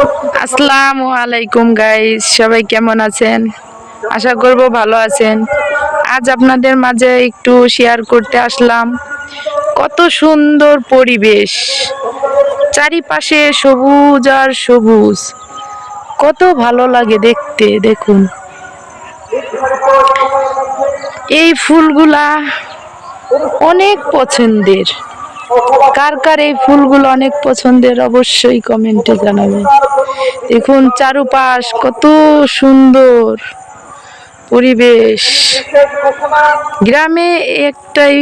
আসসালামু আলাইকুম গাইস, সবাই কেমন আছেন? আশা করব ভালো আছেন। আজ আপনাদের মাঝে একটু শেয়ার করতে আসলাম। কত সুন্দর পরিবেশ, চারিপাশে সবুজ আর সবুজ, কত ভালো লাগে দেখতে। দেখুন এই ফুলগুলা অনেক পছন্দের। কার কার এই ফুলগুলো অনেক পছন্দের অবশ্যই কমেন্টে জানাবেন। দেখুন চারুপাশ কত সুন্দর পরিবেশ। গ্রামে একটাই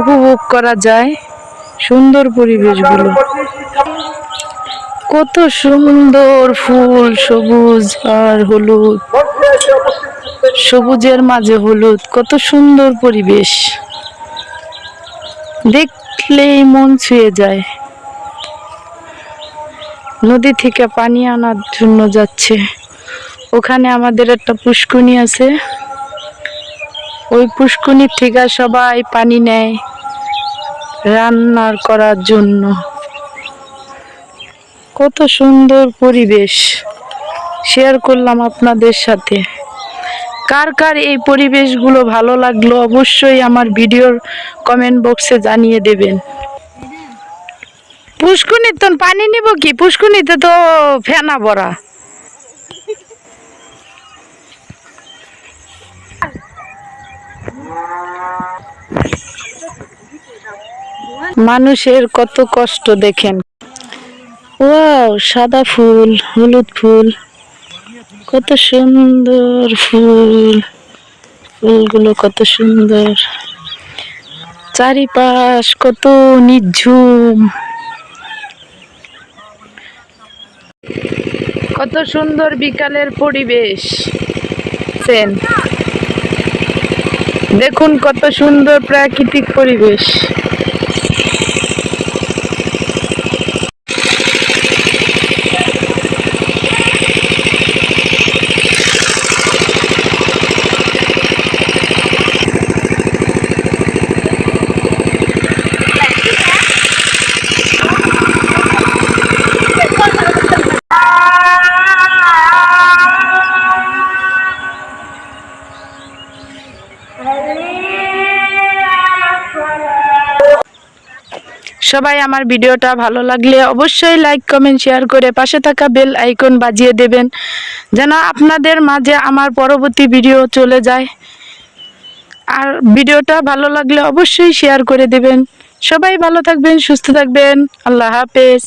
উপভোগ করা যায় সুন্দর পরিবেশগুলো। কত সুন্দর ফুল, সবুজ আর হলুদ, সবুজের মাঝে হলুদ, কত সুন্দর পরিবেশ, দেখলেই মন ছুঁয়ে যায়। নদী থেকে পানি আনার জন্য যাচ্ছে। ওখানে আমাদের একটা পুষ্কুনি আছে, ওই পুষ্কুনির থেকে সবাই পানি নেয় রান্নার করার জন্য। কত সুন্দর পরিবেশ শেয়ার করলাম আপনাদের সাথে। কার কার এই পরিবেশগুলো ভালো লাগলো অবশ্যই আমার ভিডিওর কমেন্ট বক্সে জানিয়ে দেবেন। পুষ্কুনির তো পানি নিব কি, পুষ্কুনিতে তো ফেনা ভরা। মানুষের কত কষ্ট দেখেন। ওয়াও, সাদা ফুল, হলুদ ফুল, কত সুন্দর ফুল, ফুলগুলো কত সুন্দর। চারিপাশ কত নিঝুম, কত সুন্দর বিকালের পরিবেশ। দেখুন কত সুন্দর প্রাকৃতিক পরিবেশ। সবাই আমার ভিডিওটা ভালো লাগলে অবশ্যই লাইক, কমেন্ট, শেয়ার করে পাশে থাকা বেল আইকন বাজিয়ে দেবেন, যেন আপনাদের মাঝে আমার পরবর্তী ভিডিও চলে যায়। আর ভিডিওটা ভালো লাগলে অবশ্যই শেয়ার করে দেবেন। সবাই ভালো থাকবেন, সুস্থ থাকবেন। আল্লাহ হাফেজ।